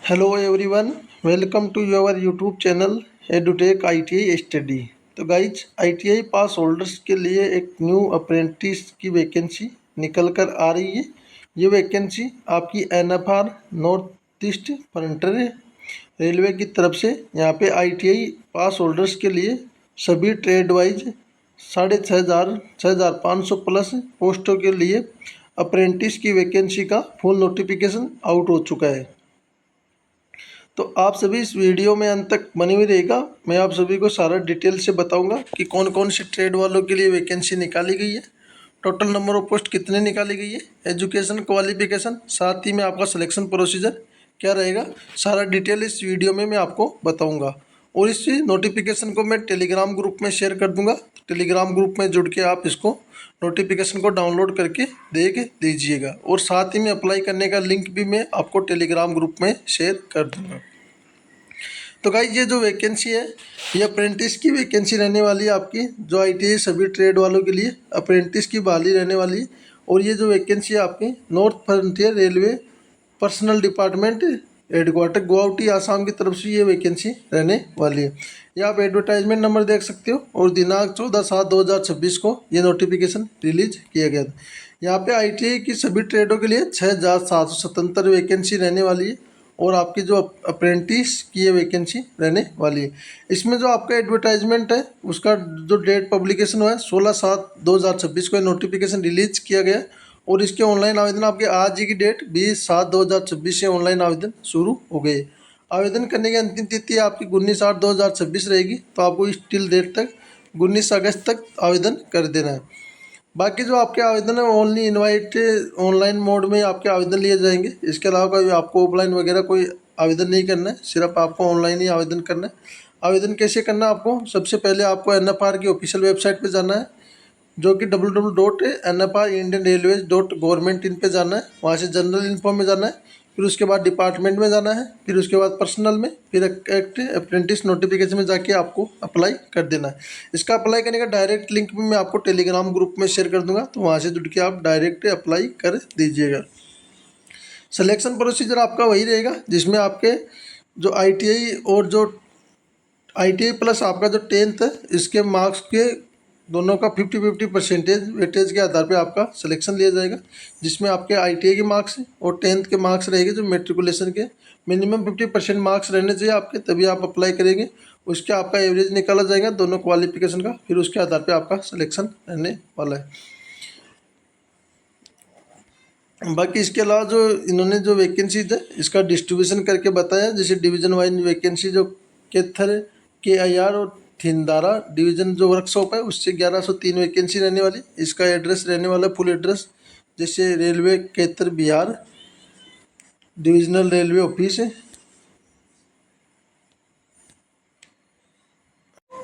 Hello everyone, welcome to your YouTube channel Edutech ITI study. तो guys, ITI pass holders के लिए एक new apprentice की vacancy निकल कर आ रही है। ये वैकेंसी आपकी NFR north east frontier railway की तरफ से यहाँ पे आईटीआई पास होल्डर्स के लिए सभी ट्रेड वाइज 6,500 प्लस पोस्टों के लिए अप्रेंटिस की वैकेंसी का फुल नोटिफिकेशन आउट हो चुका है। तो आप सभी इस वीडियो में अंत तक बने हुए रहेगा। मैं आप सभी को सारा डिटेल से बताऊंगा कि कौन कौन सी ट्रेड वालों के लिए वैकेंसी निकाली गई है, टोटल नंबर ऑफ पोस्ट कितने निकाली गई है, एजुकेशन क्वालिफिकेशन, साथ ही में आपका सिलेक्शन प्रोसीजर क्या रहेगा। सारा डिटेल इस वीडियो में मैं आपको बताऊँगा और इस नोटिफिकेशन को मैं टेलीग्राम ग्रुप में शेयर कर दूँगा। टेलीग्राम ग्रुप में जुड़ के आप इसको नोटिफिकेशन को डाउनलोड करके देख दीजिएगा और साथ ही में अप्लाई करने का लिंक भी मैं आपको टेलीग्राम ग्रुप में शेयर कर दूँगा। तो गाइस, ये जो वैकेंसी है ये अप्रेंटिस की वैकेंसी रहने वाली है आपकी, जो आईटीआई सभी ट्रेड वालों के लिए अप्रेंटिस की बहाली रहने वाली है। और ये जो वैकेंसी है आपकी north frontier railway personal department headquarter Guwahati Assam की तरफ से ये वैकेंसी रहने वाली है। ये आप एडवर्टाइजमेंट नंबर देख सकते हो और दिनांक 14/7/2026 को ये नोटिफिकेशन रिलीज किया गया था। यहाँ पे आईटीआई की सभी ट्रेडों के लिए 6,777 वैकेंसी रहने वाली है और आपकी जो अप्रेंटिस की ये वैकेंसी रहने वाली है। इसमें जो आपका एडवर्टाइजमेंट है उसका जो डेट पब्लिकेशन हुआ है 16/7/2026 को नोटिफिकेशन रिलीज किया गया और इसके ऑनलाइन आवेदन आपके आज ही की डेट 20/7/2026 से ऑनलाइन आवेदन शुरू हो गए। आवेदन करने की अंतिम तिथि आपकी 19/8/2026 रहेगी, तो आपको इस टिल डेट तक 19 अगस्त तक आवेदन कर देना है। बाकी जो आपके आवेदन है ओनली इनवाइट ऑनलाइन मोड में आपके आवेदन लिए जाएंगे। इसके अलावा कोई आपको ऑफलाइन वगैरह कोई आवेदन नहीं करना है, सिर्फ आपको ऑनलाइन ही आवेदन करना है। आवेदन कैसे करना है आपको, सबसे पहले आपको एनएफआर की ऑफिशियल वेबसाइट पे जाना है, जो कि www.nfrindianrailways.government इन पे जाना है। वहाँ से जनरल इन्फो में जाना है, फिर उसके बाद डिपार्टमेंट में जाना है, फिर उसके बाद पर्सनल में, फिर एक्ट अप्रेंटिस नोटिफिकेशन में जाके आपको अप्लाई कर देना है। इसका अप्लाई करने का डायरेक्ट लिंक भी मैं आपको टेलीग्राम ग्रुप में शेयर कर दूंगा, तो वहाँ से जुड़ के आप डायरेक्ट अप्लाई कर दीजिएगा। सिलेक्शन प्रोसीजर आपका वही रहेगा जिसमें आपके जो आईटीआई और जो आईटीआई प्लस आपका जो 10th है इसके मार्क्स के दोनों का 50-50% वेटेज के आधार पे आपका सिलेक्शन लिया जाएगा, जिसमें आपके आईटीआई के मार्क्स और 10th के मार्क्स रहेंगे जो मेट्रिकुलेशन के मिनिमम 50% मार्क्स रहने चाहिए आपके, तभी आप अप्लाई करेंगे। उसके आपका एवरेज निकाला जाएगा दोनों क्वालिफिकेशन का, फिर उसके आधार पे आपका सिलेक्शन रहने वाला है। बाकी इसके अलावा जो इन्होंने जो वैकेंसीज है इसका डिस्ट्रीब्यूशन करके बताया, जैसे डिवीजन वाइज वैकेंसी जो केथर KIR और थिंदारा डिवीजन जो वर्कशॉप है उससे 1103 वैकेंसी रहने वाली। इसका एड्रेस रहने वाला फुल एड्रेस, जैसे रेलवे केतर बिहार डिविजनल रेलवे ऑफिस है,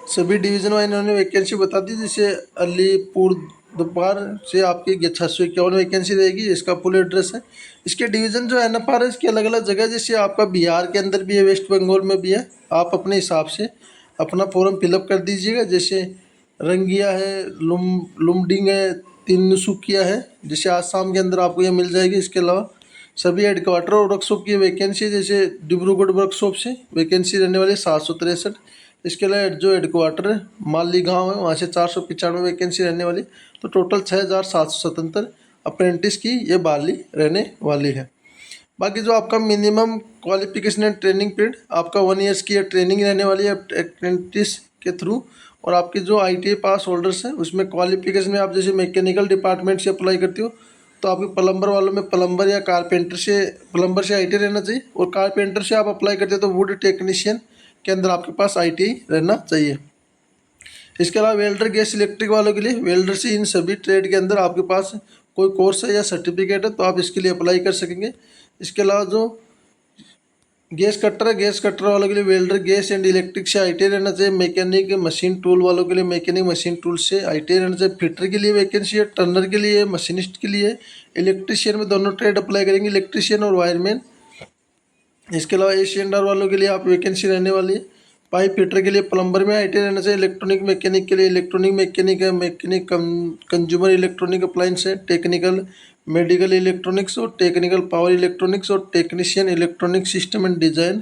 सभी डिवीजन वाइज इन्होंने वैकेंसी बता दी। जैसे अलीपुर दोपहर से आपकी 651 वैकेंसी रहेगी, इसका फुल एड्रेस है। इसके डिवीज़न जो एनएफआर है इसकी अलग अलग जगह, जैसे आपका बिहार के अंदर भी है, वेस्ट बंगाल में भी है। आप अपने हिसाब से अपना फॉर्म फिलअप कर दीजिएगा। जैसे रंगिया है, लुमडिंग है, तिनसुकिया है, जैसे आसाम के अंदर आपको ये मिल जाएगी। इसके अलावा सभी हेडक्वार्टर और वर्कशॉप की वैकेंसी, जैसे डिब्रूगढ़ वर्कशॉप से वैकेंसी रहने वाली है 763। इसके अलावा जो हेडक्वार्टर है मालीगांव है वहाँ से 495 वैकेंसी रहने वाली। तो टोटल 6,777 अप्रेंटिस की ये बहाली रहने वाली है। बाकी जो आपका minimum qualification and training period आपका 1 ईयर्स की ट्रेनिंग रहने वाली है अप्रेंटिस के थ्रू। और आपके जो आईटीआई पास होल्डर्स हैं उसमें क्वालिफिकेशन में आप जैसे मैकेनिकल डिपार्टमेंट से अप्लाई करते हो तो आपके प्लम्बर वालों में प्लम्बर या प्लम्बर से आईटीआई रहना चाहिए, और कारपेंटर से आप अप्लाई करते हो तो वुड टेक्नीशियन के अंदर आपके पास आईटीआई रहना चाहिए। इसके अलावा वेल्डर गैस इलेक्ट्रिक वालों के लिए वेल्डर से इन सभी ट्रेड के अंदर आपके पास कोई कोर्स है या सर्टिफिकेट है तो आप इसके लिए अप्लाई कर सकेंगे। इसके अलावा जो गैस कटर है, गैस कटर वालों के लिए वेल्डर गैस एंड इलेक्ट्रिक से आईटीआई रहना चाहिए। मैकेनिक मशीन टूल वालों के लिए मैकेनिक मशीन टूल से आईटीआई रहना चाहिए। फिटर के लिए वैकेंसी है, टर्नर के लिए, मशीनिस्ट के लिए, इलेक्ट्रिशियन में दोनों ट्रेड अप्लाई करेंगे, इलेक्ट्रिशियन और वायरमैन। इसके अलावा एशियन डार वालों के लिए आप वैकेंसी रहने वाली है। पाइप फिटर के लिए प्लम्बर में ITI रहना चाहिए। इलेक्ट्रॉनिक मैकेनिक के लिए इलेक्ट्रॉनिक मैकेनिक है, मैकेनिक कंज्यूमर इलेक्ट्रॉनिक अप्लायंस है, टेक्निकल मेडिकल इलेक्ट्रॉनिक्स और टेक्निकल पावर इलेक्ट्रॉनिक्स और technician electronic system and design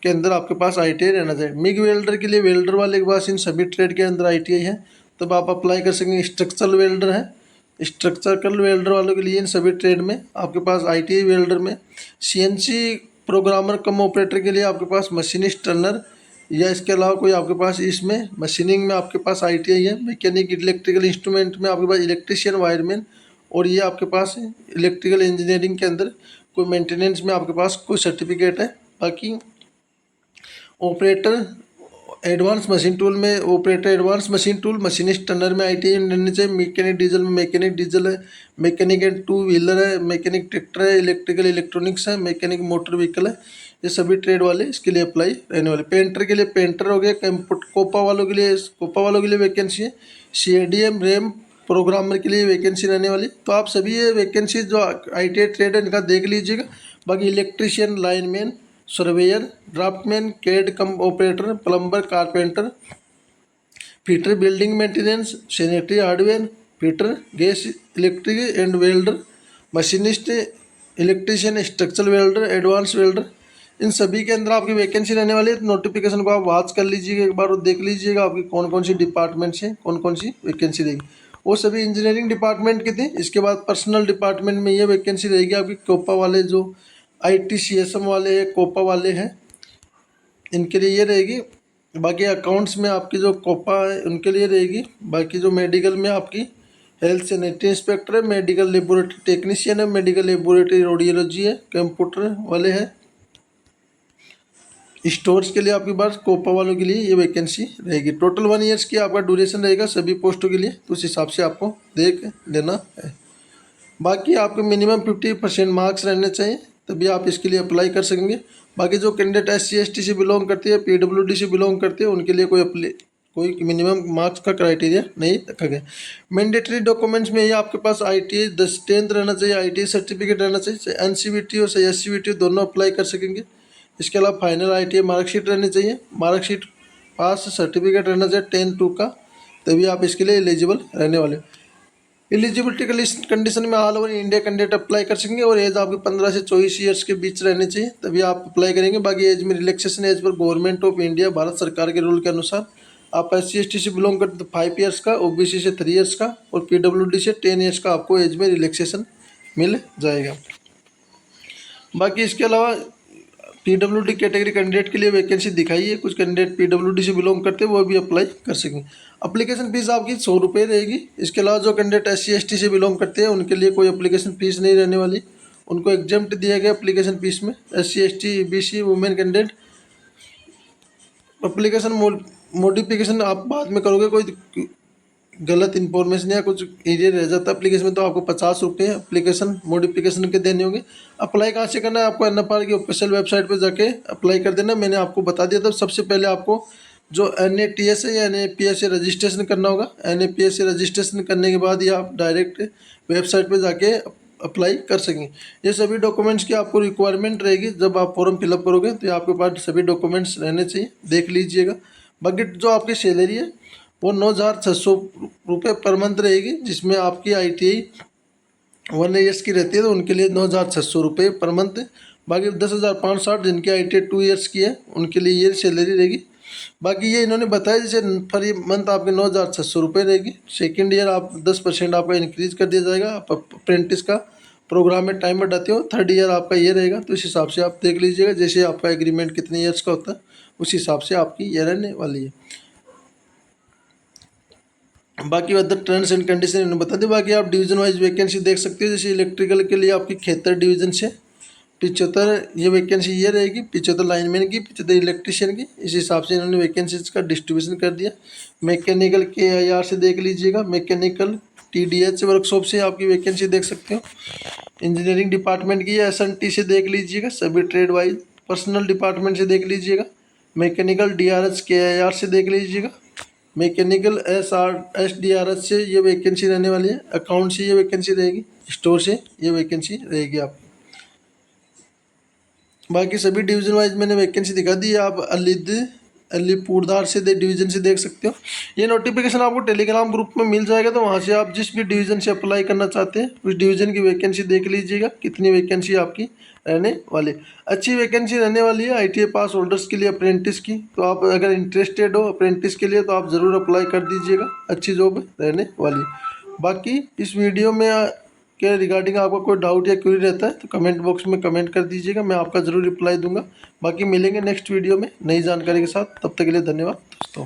के अंदर आपके पास ITI रहना चाहिए। मिग वेल्डर के लिए वेल्डर वाले के पास इन सभी ट्रेड के अंदर ITI है, तब आप अप्लाई कर सकेंगे। स्ट्रक्चरल वेल्डर है, स्ट्रक्चरल वेल्डर वालों के लिए इन सभी ट्रेड में आपके पास ITI वेल्डर में। CNC प्रोग्रामर कम ऑपरेटर के लिए आपके पास मशीनिस्ट टर्नर या इसके अलावा कोई आपके पास इसमें मशीनिंग में आपके पास ITI है। मैकेनिक इलेक्ट्रिकल इंस्ट्रूमेंट में आपके पास इलेक्ट्रीशियन वायरमैन, और ये आपके पास इलेक्ट्रिकल इंजीनियरिंग के अंदर कोई मेंटेनेंस में आपके पास कोई सर्टिफिकेट है। बाकी ऑपरेटर एडवांस मशीन टूल में operator advance machine tool machinist Turner में ITI रहनी चाहिए। मैकेनिक डीजल में मैकेनिक डीजल है, मैकेनिक एंड टू व्हीलर है, मैकेनिक ट्रैक्टर है, इलेक्ट्रिकल इलेक्ट्रॉनिक्स है, मैकेनिक मोटर व्हीकल है। ये सभी ट्रेड वाले इसके लिए अप्लाई रहने वाले। पेंटर के लिए पेंटर हो गया। कोपा वालों के लिए वैकेंसी है। CADM रैम प्रोग्रामर के लिए वैकेंसी रहने वाली। तो आप सभी ये वैकेंसी जो ITI ट्रेड है इनका देख लीजिएगा। बाकी electrician, lineman, surveyor, draftman, CAD cum operator, plumber, carpenter, fitter, building maintenance, sanitary hardware fitter, gas electric and welder, machinist, electrician, structural welder, advance welder, इन सभी के अंदर आपकी वैकेंसी रहने वाली है। तो नोटिफिकेशन को आप वॉच कर लीजिएगा एक बार और देख लीजिएगा आपकी कौन कौन सी डिपार्टमेंट्स हैं, कौन कौन सी वैकेंसी रहेगी। वो सभी इंजीनियरिंग डिपार्टमेंट के थे। इसके बाद पर्सनल डिपार्टमेंट में ये वैकेंसी रहेगी आपकी। कोपा वाले जो ITCSM वाले हैं, कोपा वाले हैं, इनके लिए ये रहेगी। बाकी अकाउंट्स में आपकी जो कोपा है उनके लिए रहेगी। बाकी जो मेडिकल में आपकी हेल्थ सैनिटरी इंस्पेक्टर है, मेडिकल लेबोरेटरी टेक्नीशियन है, मेडिकल लेबोरेटरी रेडियोलॉजी है, कंप्यूटर वाले हैं। स्टोर्स के लिए आपके पास कोपा वालों के लिए ये वैकेंसी रहेगी। टोटल 1 ईयर्स की आपका ड्यूरेशन रहेगा सभी पोस्टों के लिए, तो उस हिसाब से आपको देख लेना है। बाकी आपके मिनिमम 50% मार्क्स रहने चाहिए, तभी आप इसके लिए अप्लाई कर सकेंगे। बाकी जो कैंडिडेट SC ST से बिलोंग करती है, PWD से बिलोंग करते हैं, उनके लिए कोई मिनिमम मार्क्स का क्राइटेरिया नहीं रखा गया। मैंडेटरी डॉक्यूमेंट्स में ये आपके पास ITI 10th रहना चाहिए, ITI सर्टिफिकेट रहना चाहिए। NCVT और SCVT दोनों अप्लाई कर सकेंगे। इसके अलावा फाइनल ITI मार्कशीट रहनी चाहिए। मार्कशीट पास सर्टिफिकेट रहना चाहिए 10/2 का, तभी आप इसके लिए एलिजिबल रहने वाले। एलिजिबिलिटी कंडीशन में all over India candidate apply कर सकेंगे और एज आपकी 15 से 24 ईयर्स के बीच रहनी चाहिए, तभी आप अप्लाई करेंगे। बाकी एज में रिलैक्सेशन एज पर गवर्नमेंट ऑफ इंडिया भारत सरकार के रूल के अनुसार आप SC ST से बिलोंग करते तो 5 ईयर्स का, OBC से 3 ईयर्स का और PWD से 10 ईयर्स का आपको एज में रिलैक्सेशन मिल जाएगा। बाकी इसके अलावा PWD कैटेगरी कैंडिडेट के लिए वैकेंसी दिखाई है। कुछ कैंडिडेट PWD से बिलोंग करते हैं वो भी अप्लाई कर सकेंगे। अप्लीकेशन फीस आपकी 100 रुपये रहेगी। इसके अलावा जो कैंडिडेट SC ST से बिलोंग करते हैं उनके लिए कोई अप्लीकेशन फीस नहीं रहने वाली, उनको एग्जम्प्ट दिया गया अप्लीकेशन फीस में। SC ST EBC women candidate application modification आप बाद में करोगे, कोई गलत इन्फॉर्मेशन या कुछ एरियर रह जाता है एप्लीकेशन में, तो आपको 50 रुपये एप्लीकेशन मॉडिफिकेशन के देने होंगे। अप्लाई कहाँ से करना है, आपको NFR की ऑफिशियल वेबसाइट पर जाके अप्लाई कर देना। मैंने आपको बता दिया था। सबसे पहले आपको जो NATS है या NAPS से रजिस्ट्रेशन करना होगा। NAPS से रजिस्ट्रेशन करने के बाद ही आप डायरेक्ट वेबसाइट पर जाके अप्लाई कर सकेंगे। ये सभी डॉक्यूमेंट्स की आपको रिक्वायरमेंट रहेगी। जब आप फॉर्म फिलअप करोगे तो आपके पास सभी डॉक्यूमेंट्स रहने चाहिए, देख लीजिएगा। बाकी जो आपकी सैलरी है वो 9,600 रुपये पर मंथ रहेगी, जिसमें आपकी ITI 1 ईयर्स की रहती है तो उनके लिए 9,600 रुपये पर मंथ। बाकी 10,560 जिनकी ITI 2 ईयर्स की है उनके लिए ये सैलरी रहेगी। बाकी ये इन्होंने बताया जैसे पर मंथ आपके 9,600 रुपये रहेगी। सेकेंड ईयर आप 10% आपका इंक्रीज कर दिया जाएगा। आप अप्रेंटिस का प्रोग्राम में टाइम बढ़ाते हो। थर्ड ईयर आपका ये रहेगा, तो इस हिसाब से आप देख लीजिएगा। जैसे आपका एग्रीमेंट कितने ईयर्स का होता है उस हिसाब से आपकी ये रहने वाली है। बाकी अदर टर्म्स एंड कंडीशन इन्होंने बता दी। बाकी आप डिवीजन वाइज वैकेंसी देख सकते हो। जैसे इलेक्ट्रिकल के लिए आपकी 73 डिवीजन से 75 ये वैकेंसी ये रहेगी, 75 लाइनमैन की, 75 इलेक्ट्रीशियन की। इस हिसाब से इन्होंने वैकेंसीज का डिस्ट्रीब्यूशन कर दिया। मैकेनिकल के IR से देख लीजिएगा। मैकेनिकल TDH वर्कशॉप से आपकी वैकेंसी देख सकते हो। इंजीनियरिंग डिपार्टमेंट की SNT से देख लीजिएगा। सभी ट्रेड वाइज पर्सनल डिपार्टमेंट से देख लीजिएगा। मैकेनिकल DRH KIR से देख लीजिएगा। मैकेनिकल SDRH से ये वैकेंसी रहने वाली है। अकाउंट से ये वैकेंसी रहेगी। स्टोर से ये वैकेंसी रहेगी आपकी। बाकी सभी डिवीजन वाइज मैंने वैकेंसी दिखा दी है। आप अलीपुरदार से डिवीज़न से देख सकते हो। ये नोटिफिकेशन आपको टेलीग्राम ग्रुप में मिल जाएगा, तो वहाँ से आप जिस भी डिवीज़न से अप्लाई करना चाहते हैं उस डिवीज़न की वैकेंसी देख लीजिएगा, कितनी वैकेंसी आपकी रहने वाली। अच्छी वैकेंसी रहने वाली है ITI पास होल्डर्स के लिए अप्रेंटिस की। तो आप अगर इंटरेस्टेड हो अप्रेंटिस के लिए तो आप ज़रूर अप्लाई कर दीजिएगा, अच्छी जॉब रहने वाली है। बाकी इस वीडियो में के रिगार्डिंग आपका कोई डाउट या क्वेरी रहता है तो कमेंट बॉक्स में कमेंट कर दीजिएगा, मैं आपका ज़रूर रिप्लाई दूंगा। बाकी मिलेंगे नेक्स्ट वीडियो में नई जानकारी के साथ, तब तक के लिए धन्यवाद दोस्तों।